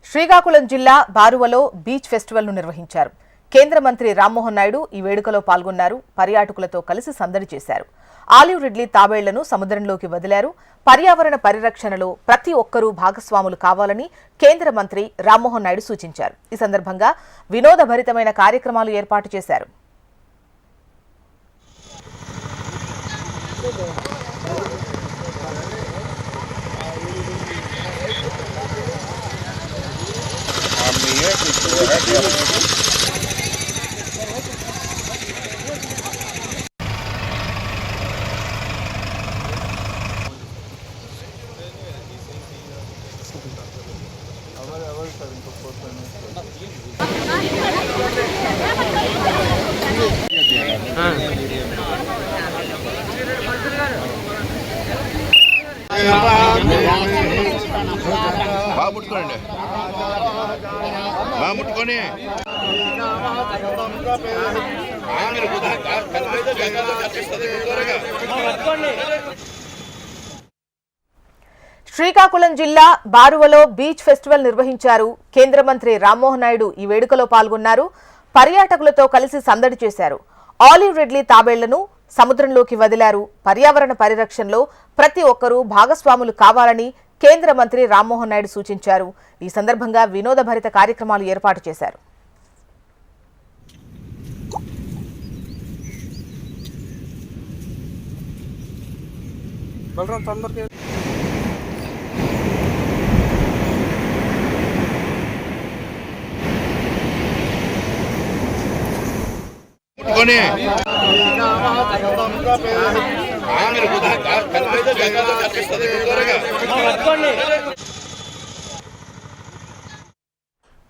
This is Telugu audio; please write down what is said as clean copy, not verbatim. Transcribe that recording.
శ్రీకాకుళం జిల్లా బారువలో బీచ్ ఫెస్టివల్ ను నిర్వహించారు. కేంద్ర మంత్రి రామ్మోహన్ నాయుడు ఈ వేడుకలో పాల్గొన్నారు. పర్యాటకులతో కలిసి సందడి చేశారు. ఆలివ్ రిడ్లీ తాబేళ్లను సముద్రంలోకి వదిలారు. పర్యావరణ పరిరక్షణలో ప్రతి ఒక్కరూ భాగస్వాములు కావాలని కేంద్ర మంత్రి రామ్మోహన్ నాయుడు సూచించారు. ఈ సందర్భంగా వినోదభరితమైన కార్యక్రమాలు ఏర్పాటు చేశారు. ముట్టుకొని శ్రీకాకుళం జిల్లా బారువలో బీచ్ ఫెస్టివల్ నిర్వహించారు. కేంద్ర మంత్రి రామ్మోహన్ నాయుడు ఈ వేడుకలో పాల్గొన్నారు. పర్యాటకులతో కలిసి సందడి చేశారు. ఆలివ్ రిడ్లీ తాబేళ్లను సముద్రంలోకి వదిలారు. పర్యావరణ పరిరక్షణలో ప్రతి ఒక్కరూ భాగస్వాములు కావాలని కేంద్ర మంత్రి రామ్మోహన్ నాయుడు సూచించారు. ఈ సందర్భంగా వినోదభరిత కార్యక్రమాలు ఏర్పాటు చేశారు. ముట్టుకొని